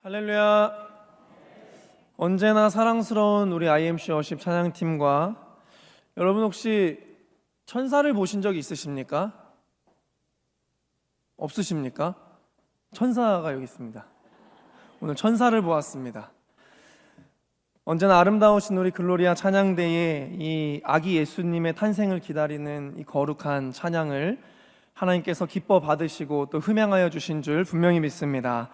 할렐루야. 언제나 사랑스러운 우리 IMC 워십 찬양팀과 여러분, 혹시 천사를 보신 적 있으십니까? 없으십니까? 천사가 여기 있습니다. 오늘 천사를 보았습니다. 언제나 아름다우신 우리 글로리아 찬양대에 이 아기 예수님의 탄생을 기다리는 이 거룩한 찬양을 하나님께서 기뻐 받으시고 또 흠양하여 주신 줄 분명히 믿습니다.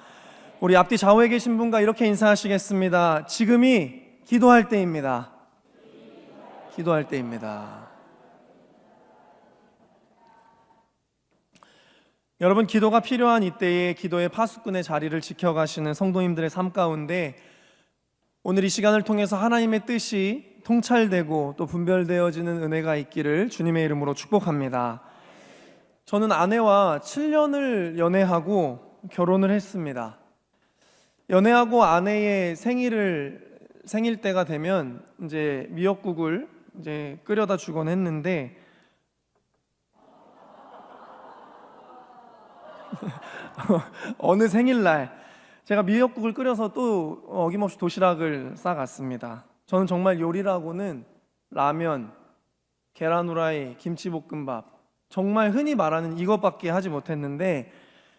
우리 앞뒤 좌우에 계신 분과 이렇게 인사하시겠습니다. 지금이 기도할 때입니다. 기도할 때입니다. 여러분, 기도가 필요한 이때에 기도의 파수꾼의 자리를 지켜가시는 성도님들의 삶 가운데 오늘 이 시간을 통해서 하나님의 뜻이 통찰되고 또 분별되어지는 은혜가 있기를 주님의 이름으로 축복합니다. 저는 아내와 7년을 연애하고 결혼을 했습니다. 연애하고 아내의 생일 때가 되면 이제 미역국을 끓여다 주곤 했는데 어느 생일날 제가 미역국을 끓여서 또 어김없이 도시락을 싸갔습니다. 저는 정말 요리라고는 라면, 계란 후라이, 김치볶음밥, 정말 흔히 말하는 이것밖에 하지 못했는데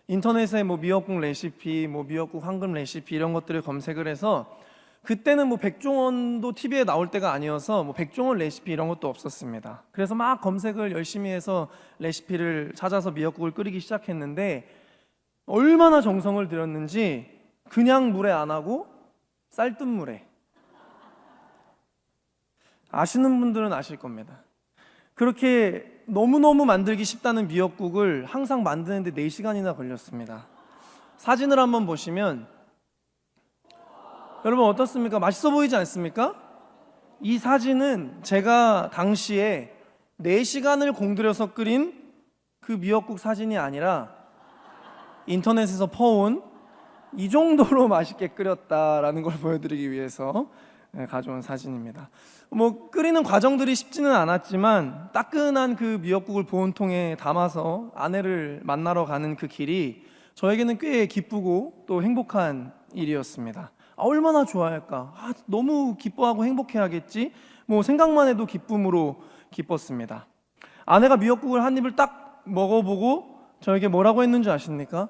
인터넷에 미역국 레시피, 미역국 황금 레시피 이런 것들을 검색을 해서, 그때는 백종원도 TV에 나올 때가 아니어서 백종원 레시피 이런 것도 없었습니다. 그래서 막 검색을 열심히 해서 레시피를 찾아서 미역국을 끓이기 시작했는데 얼마나 정성을 들였는지 그냥 물에 안 하고 쌀뜨물에, 아시는 분들은 아실 겁니다. 그렇게 너무너무 만들기 쉽다는 미역국을 항상 만드는데 4시간이나 걸렸습니다. 사진을 한번 보시면 여러분 어떻습니까? 맛있어 보이지 않습니까? 이 사진은 제가 당시에 4시간을 공들여서 끓인 그 미역국 사진이 아니라 인터넷에서 퍼온 이 정도로 맛있게 끓였다라는 걸 보여드리기 위해서 가져온 사진입니다. 끓이는 과정들이 쉽지는 않았지만 따끈한 그 미역국을 보온통에 담아서 아내를 만나러 가는 그 길이 저에게는 꽤 기쁘고 또 행복한 일이었습니다. 얼마나 좋아할까? 너무 기뻐하고 행복해하겠지? 생각만 해도 기쁨으로 기뻤습니다. 아내가 미역국을 한 입을 딱 먹어보고 저에게 뭐라고 했는지 아십니까?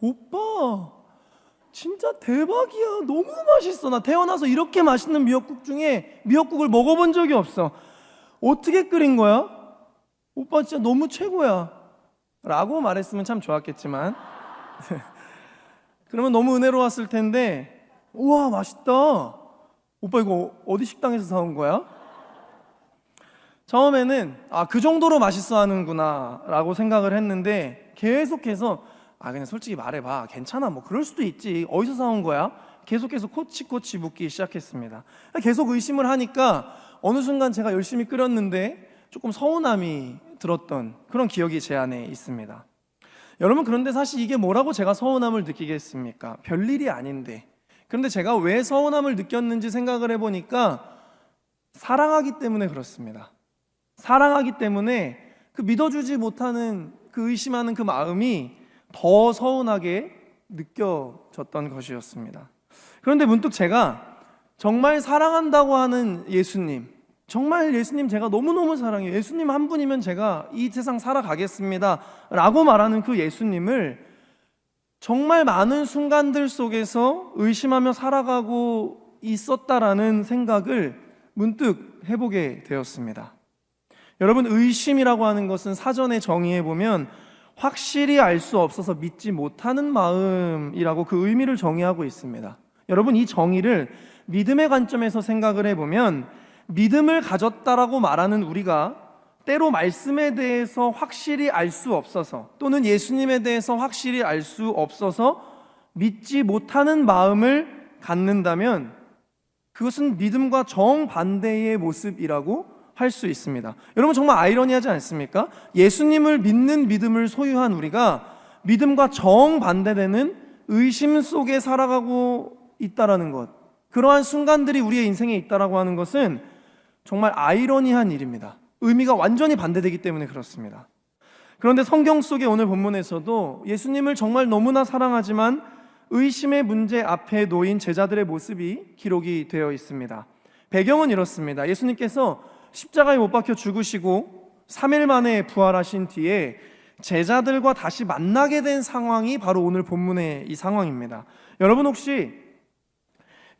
오빠, 진짜 대박이야. 너무 맛있어. 나 태어나서 이렇게 맛있는 미역국 중에 미역국을 먹어본 적이 없어. 어떻게 끓인 거야? 오빠 진짜 너무 최고야 라고 말했으면 참 좋았겠지만 그러면 너무 은혜로웠을 텐데, 우와 맛있다. 오빠 이거 어디 식당에서 사온 거야? 처음에는 그 정도로 맛있어 하는구나 라고 생각을 했는데 계속해서 그냥 솔직히 말해봐, 괜찮아, 그럴 수도 있지, 어디서 사온 거야? 계속해서 코치코치 묻기 시작했습니다. 계속 의심을 하니까 어느 순간 제가 열심히 끓였는데 조금 서운함이 들었던 그런 기억이 제 안에 있습니다. 여러분, 그런데 사실 이게 뭐라고 제가 서운함을 느끼겠습니까? 별일이 아닌데. 그런데 제가 왜 서운함을 느꼈는지 생각을 해보니까 사랑하기 때문에 그렇습니다. 사랑하기 때문에 그 믿어주지 못하는 그 의심하는 그 마음이 더 서운하게 느껴졌던 것이었습니다. 그런데 문득 제가 정말 사랑한다고 하는 예수님, 정말 예수님 제가 너무너무 사랑해요, 예수님 한 분이면 제가 이 세상 살아가겠습니다 라고 말하는 그 예수님을 정말 많은 순간들 속에서 의심하며 살아가고 있었다라는 생각을 문득 해보게 되었습니다. 여러분, 의심이라고 하는 것은 사전에 정의해보면 확실히 알 수 없어서 믿지 못하는 마음이라고 그 의미를 정의하고 있습니다. 여러분, 이 정의를 믿음의 관점에서 생각을 해보면 믿음을 가졌다라고 말하는 우리가 때로 말씀에 대해서 확실히 알 수 없어서, 또는 예수님에 대해서 확실히 알 수 없어서 믿지 못하는 마음을 갖는다면 그것은 믿음과 정반대의 모습이라고 할 수 있습니다. 여러분, 정말 아이러니하지 않습니까? 예수님을 믿는 믿음을 소유한 우리가 믿음과 정반대되는 의심 속에 살아가고 있다라는 것, 그러한 순간들이 우리의 인생에 있다라고 하는 것은 정말 아이러니한 일입니다. 의미가 완전히 반대되기 때문에 그렇습니다. 그런데 성경 속의 오늘 본문에서도 예수님을 정말 너무나 사랑하지만 의심의 문제 앞에 놓인 제자들의 모습이 기록이 되어 있습니다. 배경은 이렇습니다. 예수님께서 십자가에 못 박혀 죽으시고 3일 만에 부활하신 뒤에 제자들과 다시 만나게 된 상황이 바로 오늘 본문의 이 상황입니다. 여러분 혹시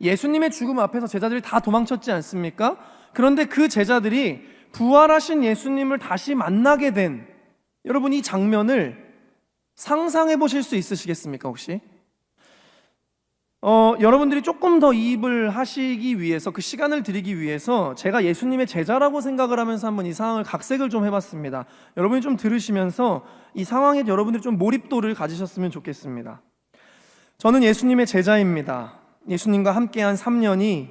예수님의 죽음 앞에서 제자들이 다 도망쳤지 않습니까? 그런데 그 제자들이 부활하신 예수님을 다시 만나게 된 여러분 이 장면을 상상해 보실 수 있으시겠습니까 혹시? 여러분들이 조금 더 이입을 하시기 위해서 그 시간을 드리기 위해서 제가 예수님의 제자라고 생각을 하면서 한번 이 상황을 각색을 좀 해봤습니다. 여러분이 좀 들으시면서 이 상황에 여러분들이 좀 몰입도를 가지셨으면 좋겠습니다. 저는 예수님의 제자입니다. 예수님과 함께한 3년이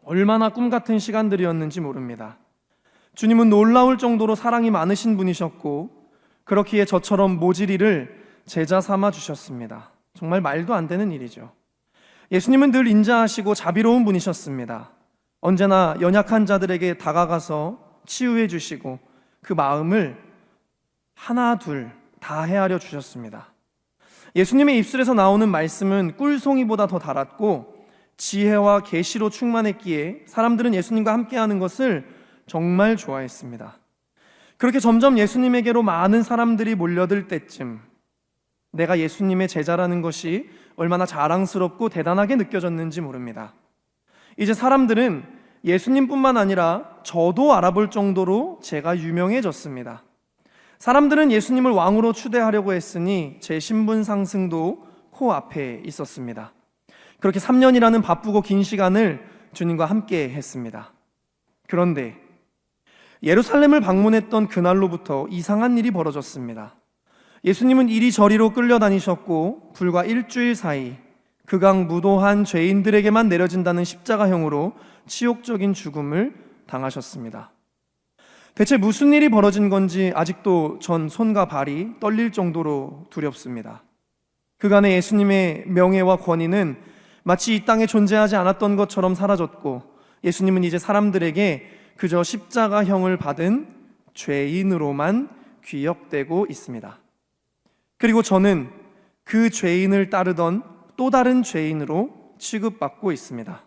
얼마나 꿈같은 시간들이었는지 모릅니다. 주님은 놀라울 정도로 사랑이 많으신 분이셨고 그렇기에 저처럼 모질이를 제자 삼아 주셨습니다. 정말 말도 안 되는 일이죠. 예수님은 늘 인자하시고 자비로운 분이셨습니다. 언제나 연약한 자들에게 다가가서 치유해 주시고 그 마음을 하나 둘 다 헤아려 주셨습니다. 예수님의 입술에서 나오는 말씀은 꿀송이보다 더 달았고 지혜와 계시로 충만했기에 사람들은 예수님과 함께하는 것을 정말 좋아했습니다. 그렇게 점점 예수님에게로 많은 사람들이 몰려들 때쯤 내가 예수님의 제자라는 것이 얼마나 자랑스럽고 대단하게 느껴졌는지 모릅니다. 이제 사람들은 예수님뿐만 아니라 저도 알아볼 정도로 제가 유명해졌습니다. 사람들은 예수님을 왕으로 추대하려고 했으니 제 신분 상승도 코앞에 있었습니다. 그렇게 3년이라는 바쁘고 긴 시간을 주님과 함께 했습니다. 그런데 예루살렘을 방문했던 그날로부터 이상한 일이 벌어졌습니다. 예수님은 이리저리로 끌려다니셨고 불과 일주일 사이 극악무도한 죄인들에게만 내려진다는 십자가형으로 치욕적인 죽음을 당하셨습니다. 대체 무슨 일이 벌어진 건지 아직도 전 손과 발이 떨릴 정도로 두렵습니다. 그간의 예수님의 명예와 권위는 마치 이 땅에 존재하지 않았던 것처럼 사라졌고 예수님은 이제 사람들에게 그저 십자가형을 받은 죄인으로만 귀역되고 있습니다. 그리고 저는 그 죄인을 따르던 또 다른 죄인으로 취급받고 있습니다.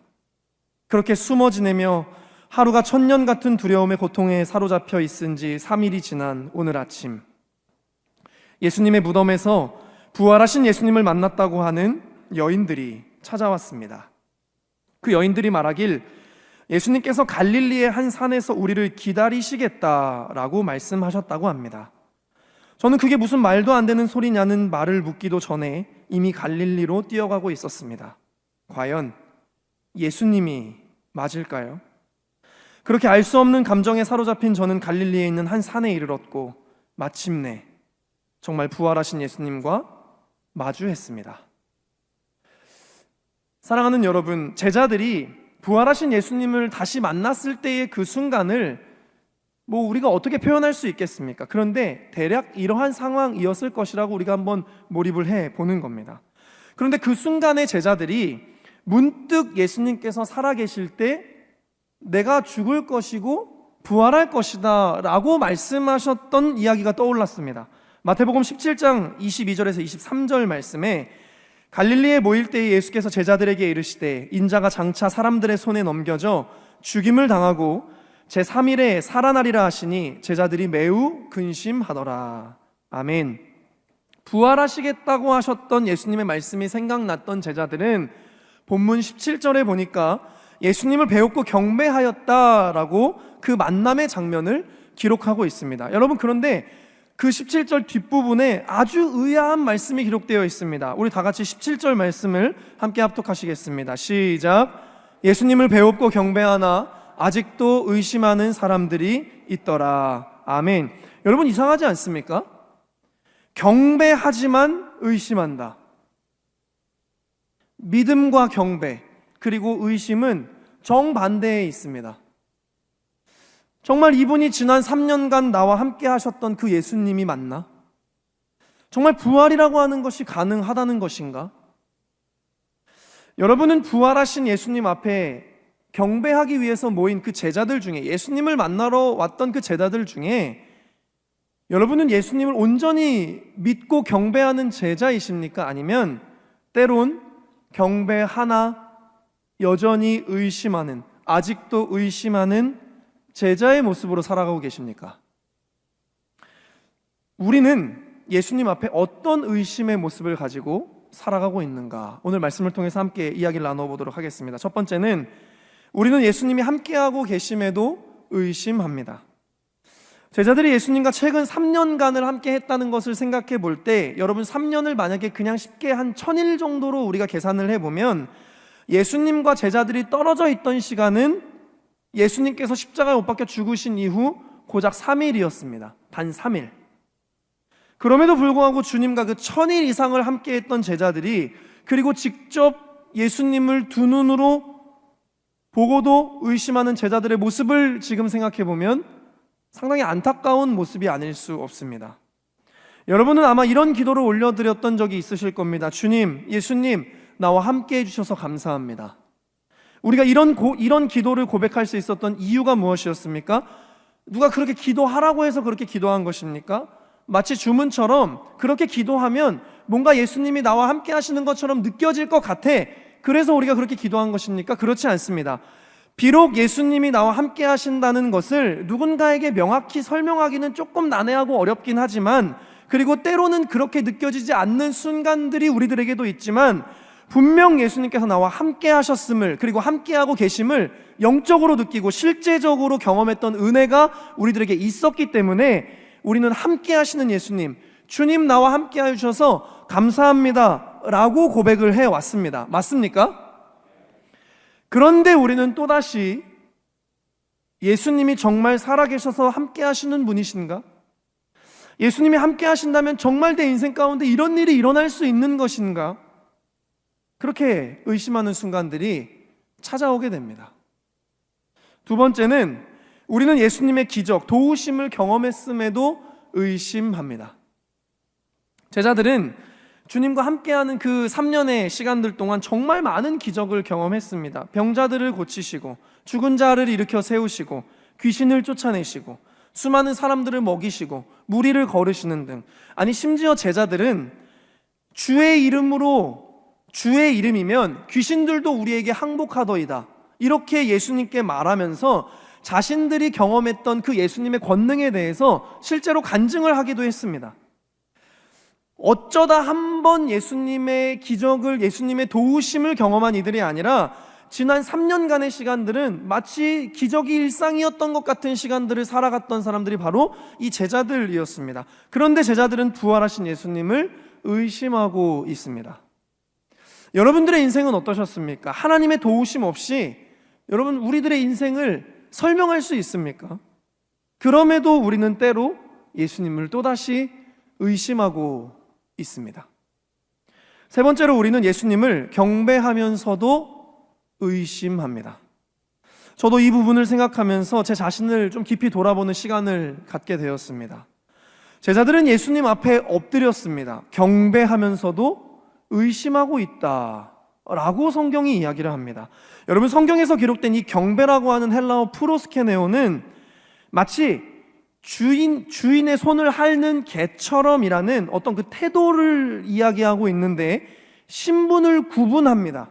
그렇게 숨어 지내며 하루가 천년 같은 두려움의 고통에 사로잡혀 있은 지 3일이 지난 오늘 아침 예수님의 무덤에서 부활하신 예수님을 만났다고 하는 여인들이 찾아왔습니다. 그 여인들이 말하길 예수님께서 갈릴리의 한 산에서 우리를 기다리시겠다라고 말씀하셨다고 합니다. 저는 그게 무슨 말도 안 되는 소리냐는 말을 묻기도 전에 이미 갈릴리로 뛰어가고 있었습니다. 과연 예수님이 맞을까요? 그렇게 알 수 없는 감정에 사로잡힌 저는 갈릴리에 있는 한 산에 이르렀고 마침내 정말 부활하신 예수님과 마주했습니다. 사랑하는 여러분, 제자들이 부활하신 예수님을 다시 만났을 때의 그 순간을 우리가 어떻게 표현할 수 있겠습니까? 그런데 대략 이러한 상황이었을 것이라고 우리가 한번 몰입을 해 보는 겁니다. 그런데 그 순간에 제자들이 문득 예수님께서 살아계실 때 내가 죽을 것이고 부활할 것이다 라고 말씀하셨던 이야기가 떠올랐습니다. 마태복음 17장 22절에서 23절 말씀에 갈릴리에 모일 때에 예수께서 제자들에게 이르시되 인자가 장차 사람들의 손에 넘겨져 죽임을 당하고 제3일에 살아나리라 하시니 제자들이 매우 근심하더라. 아멘. 부활하시겠다고 하셨던 예수님의 말씀이 생각났던 제자들은 본문 17절에 보니까 예수님을 배웠고 경배하였다라고 그 만남의 장면을 기록하고 있습니다. 여러분, 그런데 그 17절 뒷부분에 아주 의아한 말씀이 기록되어 있습니다. 우리 다 같이 17절 말씀을 함께 합독하시겠습니다. 시작. 예수님을 배웠고 경배하나 아직도 의심하는 사람들이 있더라. 아멘. 여러분, 이상하지 않습니까? 경배하지만 의심한다. 믿음과 경배 그리고 의심은 정반대에 있습니다. 정말 이분이 지난 3년간 나와 함께 하셨던 그 예수님이 맞나? 정말 부활이라고 하는 것이 가능하다는 것인가? 여러분은 부활하신 예수님 앞에 경배하기 위해서 모인 그 제자들 중에, 예수님을 만나러 왔던 그 제자들 중에 여러분은 예수님을 온전히 믿고 경배하는 제자이십니까? 아니면 때론 경배 하나 여전히 의심하는, 아직도 의심하는 제자의 모습으로 살아가고 계십니까? 우리는 예수님 앞에 어떤 의심의 모습을 가지고 살아가고 있는가? 오늘 말씀을 통해서 함께 이야기를 나눠보도록 하겠습니다. 첫 번째는 우리는 예수님이 함께하고 계심에도 의심합니다. 제자들이 예수님과 최근 3년간을 함께 했다는 것을 생각해 볼 때, 여러분 3년을 만약에 그냥 쉽게 한 1000일 정도로 우리가 계산을 해보면 예수님과 제자들이 떨어져 있던 시간은 예수님께서 십자가에 못 박혀 죽으신 이후 고작 3일이었습니다. 단 3일. 그럼에도 불구하고 주님과 그 1000일 이상을 함께 했던 제자들이, 그리고 직접 예수님을 두 눈으로 보고도 의심하는 제자들의 모습을 지금 생각해 보면 상당히 안타까운 모습이 아닐 수 없습니다. 여러분은 아마 이런 기도를 올려드렸던 적이 있으실 겁니다. 주님, 예수님, 나와 함께 해주셔서 감사합니다. 우리가 이런 기도를 고백할 수 있었던 이유가 무엇이었습니까? 누가 그렇게 기도하라고 해서 그렇게 기도한 것입니까? 마치 주문처럼 그렇게 기도하면 뭔가 예수님이 나와 함께 하시는 것처럼 느껴질 것 같아, 그래서 우리가 그렇게 기도한 것입니까? 그렇지 않습니다. 비록 예수님이 나와 함께 하신다는 것을 누군가에게 명확히 설명하기는 조금 난해하고 어렵긴 하지만, 그리고 때로는 그렇게 느껴지지 않는 순간들이 우리들에게도 있지만, 분명 예수님께서 나와 함께 하셨음을, 그리고 함께하고 계심을 영적으로 느끼고 실제적으로 경험했던 은혜가 우리들에게 있었기 때문에 우리는 함께 하시는 예수님, 주님 나와 함께 해주셔서 감사합니다 라고 고백을 해왔습니다. 맞습니까? 그런데 우리는 또다시 예수님이 정말 살아계셔서 함께 하시는 분이신가? 예수님이 함께 하신다면 정말 내 인생 가운데 이런 일이 일어날 수 있는 것인가? 그렇게 의심하는 순간들이 찾아오게 됩니다. 두 번째는 우리는 예수님의 기적, 도우심을 경험했음에도 의심합니다. 제자들은 주님과 함께하는 그 3년의 시간들 동안 정말 많은 기적을 경험했습니다. 병자들을 고치시고, 죽은 자를 일으켜 세우시고, 귀신을 쫓아내시고, 수많은 사람들을 먹이시고, 무리를 거르시는 등, 아니 심지어 제자들은 주의 이름이면 귀신들도 우리에게 항복하더이다, 이렇게 예수님께 말하면서 자신들이 경험했던 그 예수님의 권능에 대해서 실제로 간증을 하기도 했습니다. 어쩌다 한 번 예수님의 기적을, 예수님의 도우심을 경험한 이들이 아니라 지난 3년간의 시간들은 마치 기적이 일상이었던 것 같은 시간들을 살아갔던 사람들이 바로 이 제자들이었습니다. 그런데 제자들은 부활하신 예수님을 의심하고 있습니다. 여러분들의 인생은 어떠셨습니까? 하나님의 도우심 없이 여러분 우리들의 인생을 설명할 수 있습니까? 그럼에도 우리는 때로 예수님을 또다시 의심하고 있습니다. 세 번째로 우리는 예수님을 경배하면서도 의심합니다. 저도 이 부분을 생각하면서 제 자신을 좀 깊이 돌아보는 시간을 갖게 되었습니다. 제자들은 예수님 앞에 엎드렸습니다. 경배하면서도 의심하고 있다라고 성경이 이야기를 합니다. 여러분, 성경에서 기록된 이 경배라고 하는 헬라어 프로스케네오는 마치 주인의 손을 핥는 개처럼이라는 어떤 그 태도를 이야기하고 있는데, 신분을 구분합니다.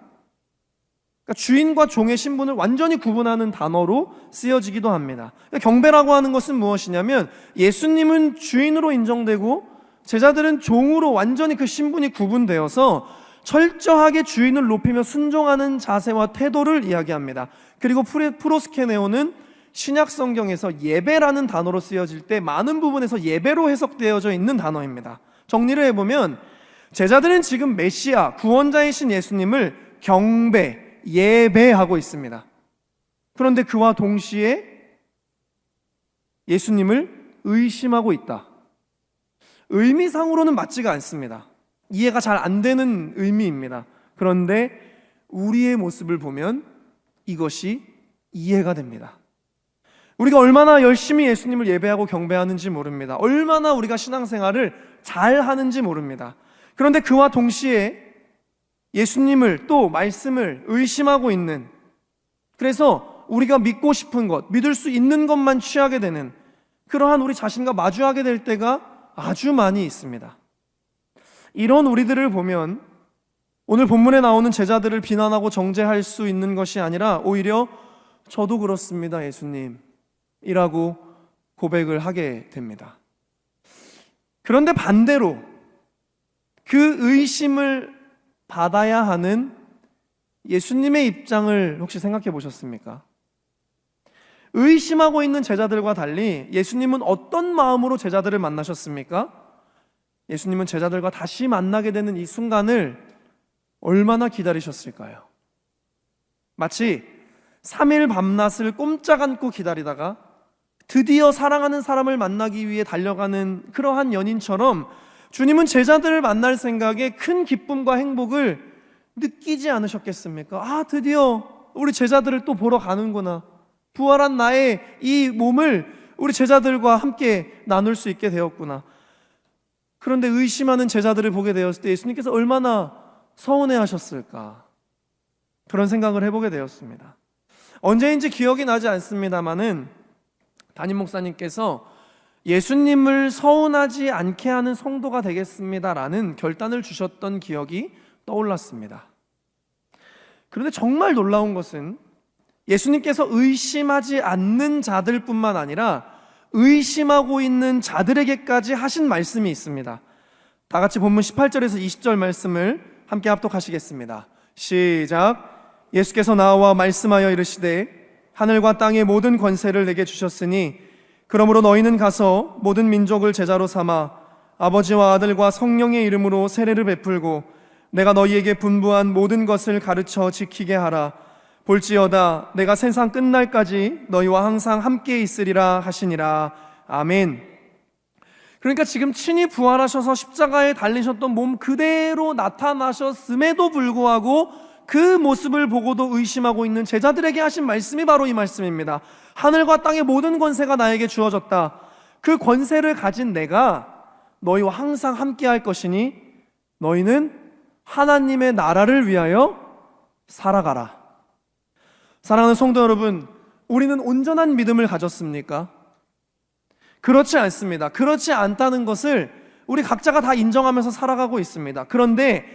그러니까 주인과 종의 신분을 완전히 구분하는 단어로 쓰여지기도 합니다. 그러니까 경배라고 하는 것은 무엇이냐면, 예수님은 주인으로 인정되고 제자들은 종으로 완전히 그 신분이 구분되어서 철저하게 주인을 높이며 순종하는 자세와 태도를 이야기합니다. 그리고 프로스케네오는 신약 성경에서 예배라는 단어로 쓰여질 때 많은 부분에서 예배로 해석되어져 있는 단어입니다. 정리를 해보면 제자들은 지금 메시아, 구원자이신 예수님을 경배, 예배하고 있습니다. 그런데 그와 동시에 예수님을 의심하고 있다. 의미상으로는 맞지가 않습니다. 이해가 잘 안 되는 의미입니다. 그런데 우리의 모습을 보면 이것이 이해가 됩니다. 우리가 얼마나 열심히 예수님을 예배하고 경배하는지 모릅니다. 얼마나 우리가 신앙생활을 잘 하는지 모릅니다. 그런데 그와 동시에 예수님을, 또 말씀을 의심하고 있는, 그래서 우리가 믿고 싶은 것, 믿을 수 있는 것만 취하게 되는 그러한 우리 자신과 마주하게 될 때가 아주 많이 있습니다. 이런 우리들을 보면 오늘 본문에 나오는 제자들을 비난하고 정죄할 수 있는 것이 아니라 오히려 저도 그렇습니다, 예수님 이라고 고백을 하게 됩니다. 그런데 반대로 그 의심을 받아야 하는 예수님의 입장을 혹시 생각해 보셨습니까? 의심하고 있는 제자들과 달리 예수님은 어떤 마음으로 제자들을 만나셨습니까? 예수님은 제자들과 다시 만나게 되는 이 순간을 얼마나 기다리셨을까요? 마치 3일 밤낮을 꼼짝 않고 기다리다가 드디어 사랑하는 사람을 만나기 위해 달려가는 그러한 연인처럼 주님은 제자들을 만날 생각에 큰 기쁨과 행복을 느끼지 않으셨겠습니까? 아, 드디어 우리 제자들을 또 보러 가는구나. 부활한 나의 이 몸을 우리 제자들과 함께 나눌 수 있게 되었구나. 그런데 의심하는 제자들을 보게 되었을 때 예수님께서 얼마나 서운해 하셨을까, 그런 생각을 해보게 되었습니다. 언제인지 기억이 나지 않습니다마는 담임 목사님께서 예수님을 서운하지 않게 하는 성도가 되겠습니다라는 결단을 주셨던 기억이 떠올랐습니다. 그런데 정말 놀라운 것은 예수님께서 의심하지 않는 자들뿐만 아니라 의심하고 있는 자들에게까지 하신 말씀이 있습니다. 다 같이 본문 18절에서 20절 말씀을 함께 합독하시겠습니다. 시작. 예수께서 나와 말씀하여 이르시되 하늘과 땅의 모든 권세를 내게 주셨으니 그러므로 너희는 가서 모든 민족을 제자로 삼아 아버지와 아들과 성령의 이름으로 세례를 베풀고 내가 너희에게 분부한 모든 것을 가르쳐 지키게 하라. 볼지어다 내가 세상 끝날까지 너희와 항상 함께 있으리라 하시니라. 아멘. 그러니까 지금 친히 부활하셔서 십자가에 달리셨던 몸 그대로 나타나셨음에도 불구하고 그 모습을 보고도 의심하고 있는 제자들에게 하신 말씀이 바로 이 말씀입니다. 하늘과 땅의 모든 권세가 나에게 주어졌다. 그 권세를 가진 내가 너희와 항상 함께 할 것이니 너희는 하나님의 나라를 위하여 살아가라. 사랑하는 성도 여러분, 우리는 온전한 믿음을 가졌습니까? 그렇지 않습니다. 그렇지 않다는 것을 우리 각자가 다 인정하면서 살아가고 있습니다. 그런데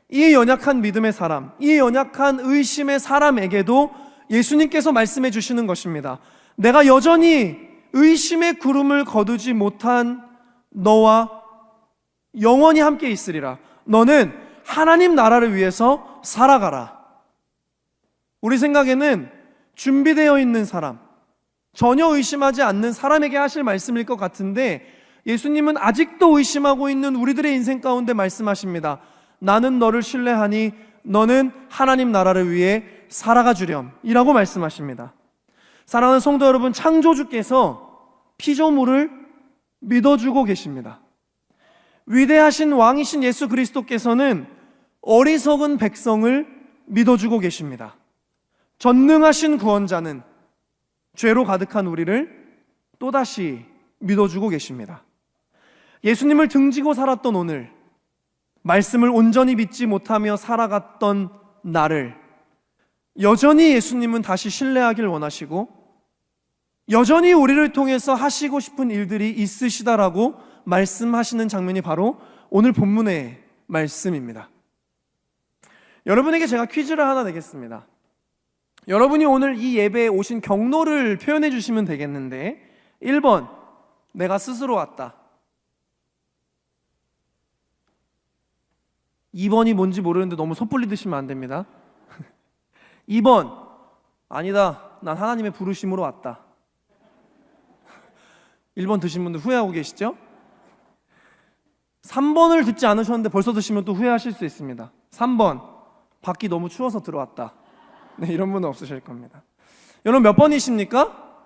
이 연약한 믿음의 사람, 이 연약한 의심의 사람에게도 예수님께서 말씀해 주시는 것입니다. 내가 여전히 의심의 구름을 거두지 못한 너와 영원히 함께 있으리라. 너는 하나님 나라를 위해서 살아가라. 우리 생각에는 준비되어 있는 사람, 전혀 의심하지 않는 사람에게 하실 말씀일 것 같은데 예수님은 아직도 의심하고 있는 우리들의 인생 가운데 말씀하십니다. 나는 너를 신뢰하니 너는 하나님 나라를 위해 살아가 주렴 이라고 말씀하십니다. 사랑하는 성도 여러분, 창조주께서 피조물을 믿어주고 계십니다. 위대하신 왕이신 예수 그리스도께서는 어리석은 백성을 믿어주고 계십니다. 전능하신 구원자는 죄로 가득한 우리를 또다시 믿어주고 계십니다. 예수님을 등지고 살았던 오늘, 말씀을 온전히 믿지 못하며 살아갔던 나를 여전히 예수님은 다시 신뢰하길 원하시고 여전히 우리를 통해서 하시고 싶은 일들이 있으시다라고 말씀하시는 장면이 바로 오늘 본문의 말씀입니다. 여러분에게 제가 퀴즈를 하나 내겠습니다. 여러분이 오늘 이 예배에 오신 경로를 표현해 주시면 되겠는데 1번, 내가 스스로 왔다. 2번이 뭔지 모르는데 너무 섣불리 드시면 안 됩니다. 2번, 아니다, 난 하나님의 부르심으로 왔다. 1번 드신 분들 후회하고 계시죠? 3번을 듣지 않으셨는데 벌써 드시면 또 후회하실 수 있습니다. 3번, 밖이 너무 추워서 들어왔다. 네, 이런 분은 없으실 겁니다. 여러분 몇 번이십니까?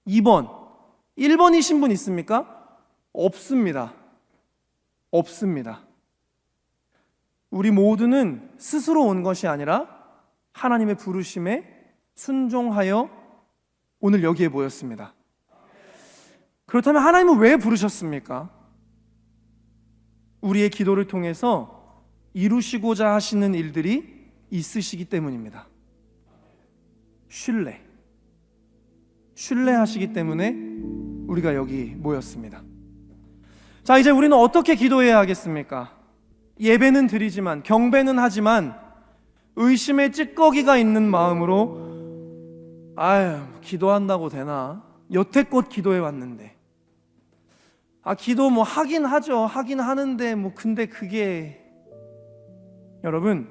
2번. 1번이신 분 있습니까? 없습니다. 없습니다. 우리 모두는 스스로 온 것이 아니라 하나님의 부르심에 순종하여 오늘 여기에 모였습니다. 그렇다면 하나님은 왜 부르셨습니까? 우리의 기도를 통해서 이루시고자 하시는 일들이 있으시기 때문입니다. 신뢰하시기 때문에 우리가 여기 모였습니다. 자, 이제 우리는 어떻게 기도해야 하겠습니까? 예배는 드리지만, 경배는 하지만 의심의 찌꺼기가 있는 마음으로 아유, 기도한다고 되나? 여태껏 기도해 왔는데, 기도 뭐 하긴 하죠. 하긴 하는데 근데 그게, 여러분,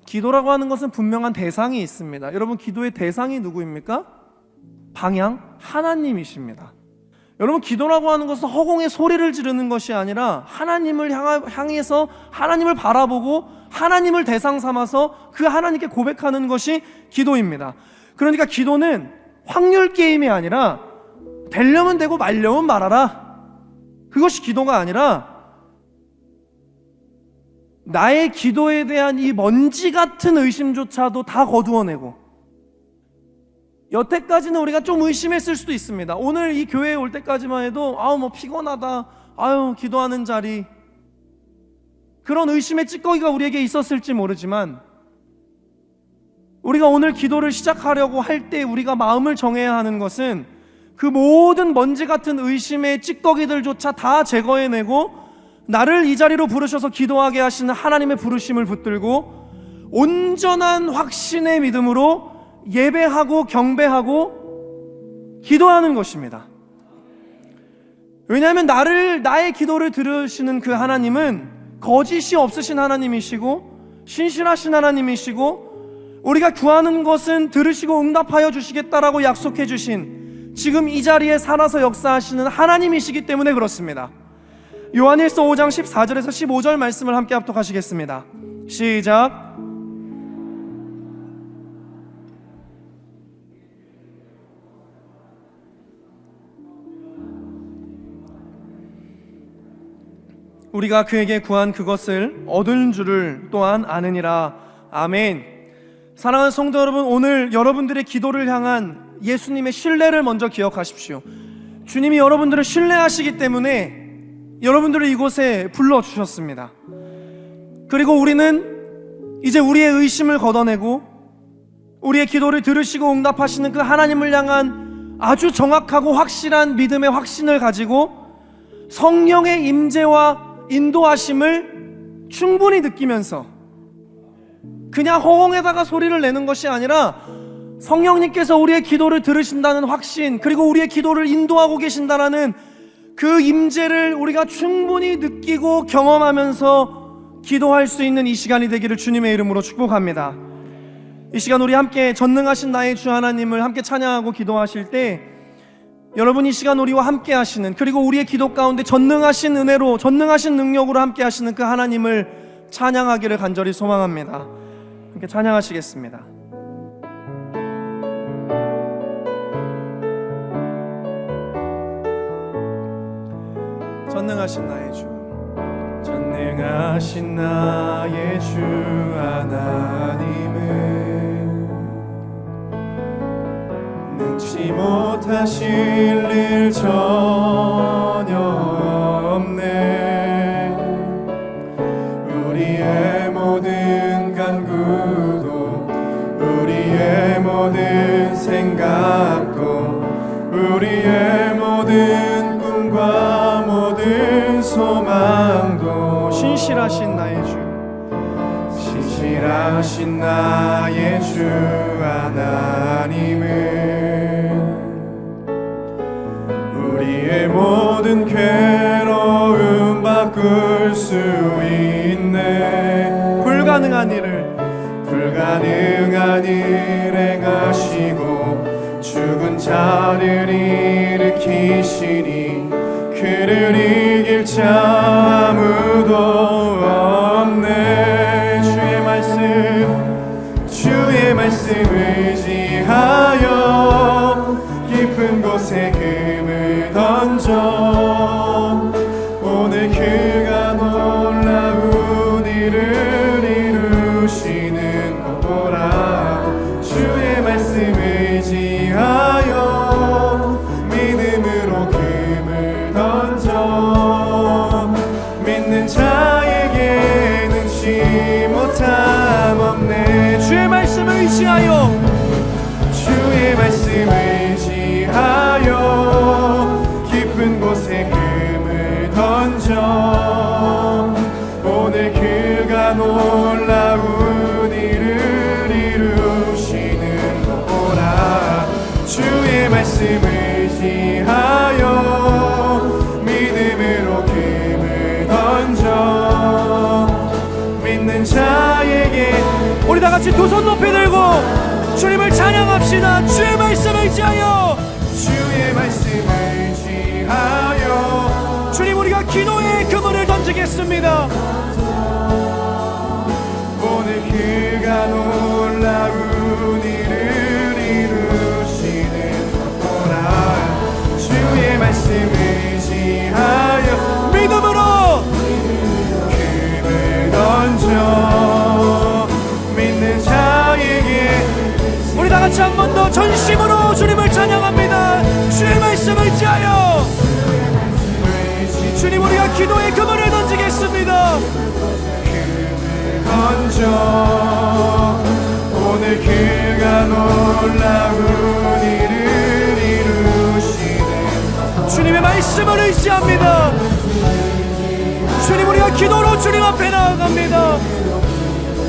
기도라고 하는 것은 분명한 대상이 있습니다. 여러분, 기도의 대상이 누구입니까? 방향 하나님이십니다. 여러분, 기도라고 하는 것은 허공에 소리를 지르는 것이 아니라 하나님을 향해서 하나님을 바라보고 하나님을 대상 삼아서 그 하나님께 고백하는 것이 기도입니다. 그러니까 기도는 확률 게임이 아니라 되려면 되고 말려면 말아라, 그것이 기도가 아니라 나의 기도에 대한 이 먼지 같은 의심조차도 다 거두어내고, 여태까지는 우리가 좀 의심했을 수도 있습니다. 오늘 이 교회에 올 때까지만 해도 피곤하다, 기도하는 자리, 그런 의심의 찌꺼기가 우리에게 있었을지 모르지만, 우리가 오늘 기도를 시작하려고 할 때 우리가 마음을 정해야 하는 것은 그 모든 먼지 같은 의심의 찌꺼기들조차 다 제거해내고 나를 이 자리로 부르셔서 기도하게 하시는 하나님의 부르심을 붙들고 온전한 확신의 믿음으로 예배하고 경배하고 기도하는 것입니다. 왜냐하면 나의 기도를 들으시는 그 하나님은 거짓이 없으신 하나님이시고 신실하신 하나님이시고, 우리가 구하는 것은 들으시고 응답하여 주시겠다라고 약속해 주신 지금 이 자리에 살아서 역사하시는 하나님이시기 때문에 그렇습니다. 요한일서 5장 14절에서 15절 말씀을 함께 합독하시겠습니다. 시작. 우리가 그에게 구한 그것을 얻은 줄을 또한 아느니라. 아멘. 사랑하는 성도 여러분, 오늘 여러분들의 기도를 향한 예수님의 신뢰를 먼저 기억하십시오. 주님이 여러분들을 신뢰하시기 때문에 여러분들을 이곳에 불러주셨습니다. 그리고 우리는 이제 우리의 의심을 걷어내고 우리의 기도를 들으시고 응답하시는 그 하나님을 향한 아주 정확하고 확실한 믿음의 확신을 가지고 성령의 임재와 인도하심을 충분히 느끼면서 그냥 허공에다가 소리를 내는 것이 아니라 성령님께서 우리의 기도를 들으신다는 확신, 그리고 우리의 기도를 인도하고 계신다라는 그 임재를 우리가 충분히 느끼고 경험하면서 기도할 수 있는 이 시간이 되기를 주님의 이름으로 축복합니다. 이 시간 우리 함께 전능하신 나의 주 하나님을 함께 찬양하고 기도하실 때, 여러분 이 시간 우리와 함께 하시는, 그리고 우리의 기도 가운데 전능하신 은혜로 전능하신 능력으로 함께 하시는 그 하나님을 찬양하기를 간절히 소망합니다. 함께 찬양하시겠습니다. 전능하신 나의 주, 전능하신 나의 주 하나님은 능치 못하실 일 전혀 없네. 우리의 모든 간구도, 우리의 모든 생각도, 우리의 모든 꿈과 모든 소망도 신실하신 나의 주, 신실하신 나의 주 하나님은 우리의 모든 괴로움 바꿀 수 있네. 불가능한 일을 행하시고 죽은 자를 일으키시니 그를 이길 자 아무도 없네. 주의 말씀 의지하여 깊은 곳에 금을 던져 오늘 그가 놀라운 일을 이루시는 거라. 주의 말씀 의지하여 믿음으로 금을 던져 믿는 자에게 능치 못함 없네. 주의 말씀을 의지하여 자에게. 우리 다 같이 두 손 높이 들고 주님을 찬양합시다. 주의 말씀을 지하여, 주의 말씀을 지하여. 주님, 우리가 기도의 그물을 던지겠습니다. 오늘 그가 놀라운 일을 이루시는 것보라. 주의 말씀을 지하여 믿음으로 금을 던져 믿는 자에게. 우리 다 같이 한 번 더 전심으로 주님을 찬양합니다. 주의 말씀을 지하여. 주님, 우리가 기도의 그물을 던지겠습니다. 금을 던져 오늘 그가 놀라운 일을 이루시네. 주님의 말씀을 의지합니다. 주님, 우리가 기도로 주님 앞에 나아갑니다.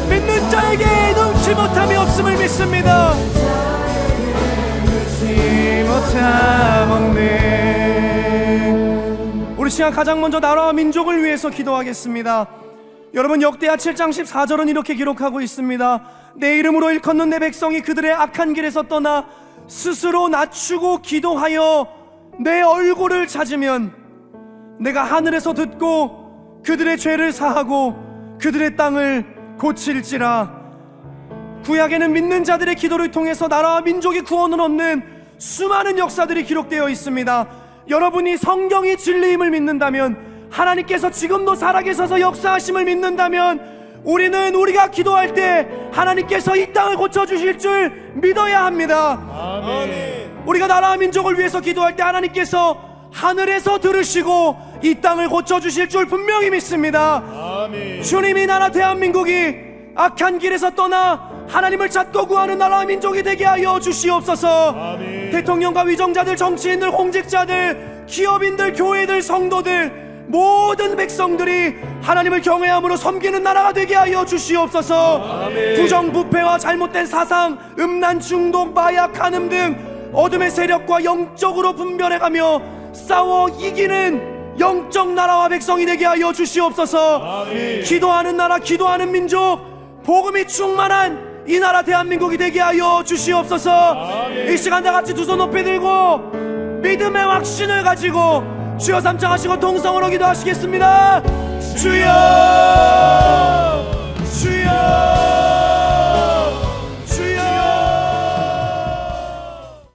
믿는 자에게 능치 못함이 없음을 믿습니다. 능치 못함 없네. 우리 시간 가장 먼저 나라와 민족을 위해서 기도하겠습니다. 여러분, 역대하 7장 14절은 이렇게 기록하고 있습니다. 내 이름으로 일컫는 내 백성이 그들의 악한 길에서 떠나 스스로 낮추고 기도하여 내 얼굴을 찾으면 내가 하늘에서 듣고 그들의 죄를 사하고 그들의 땅을 고칠지라. 구약에는 믿는 자들의 기도를 통해서 나라와 민족의 구원을 얻는 수많은 역사들이 기록되어 있습니다. 여러분이 성경이 진리임을 믿는다면, 하나님께서 지금도 살아계셔서 역사하심을 믿는다면, 우리는 우리가 기도할 때 하나님께서 이 땅을 고쳐주실 줄 믿어야 합니다. 아멘. 우리가 나라와 민족을 위해서 기도할 때 하나님께서 하늘에서 들으시고 이 땅을 고쳐주실 줄 분명히 믿습니다. 아멘. 주님이 나라 대한민국이 악한 길에서 떠나 하나님을 찾고 구하는 나라와 민족이 되게 하여 주시옵소서. 아멘. 대통령과 위정자들, 정치인들, 공직자들, 기업인들, 교회들, 성도들, 모든 백성들이 하나님을 경외함으로 섬기는 나라가 되게 하여 주시옵소서. 아멘. 부정부패와 잘못된 사상, 음란, 중독, 마약, 간음 등 어둠의 세력과 영적으로 분별해가며 싸워 이기는 영적 나라와 백성이 되게 하여 주시옵소서. 아멘. 기도하는 나라, 기도하는 민족, 복음이 충만한 이 나라 대한민국이 되게 하여 주시옵소서. 아멘. 이 시간 다 같이 두 손 높이 들고 믿음의 확신을 가지고 주여 삼창하시고 동성으로 기도하시겠습니다. 주여, 주여.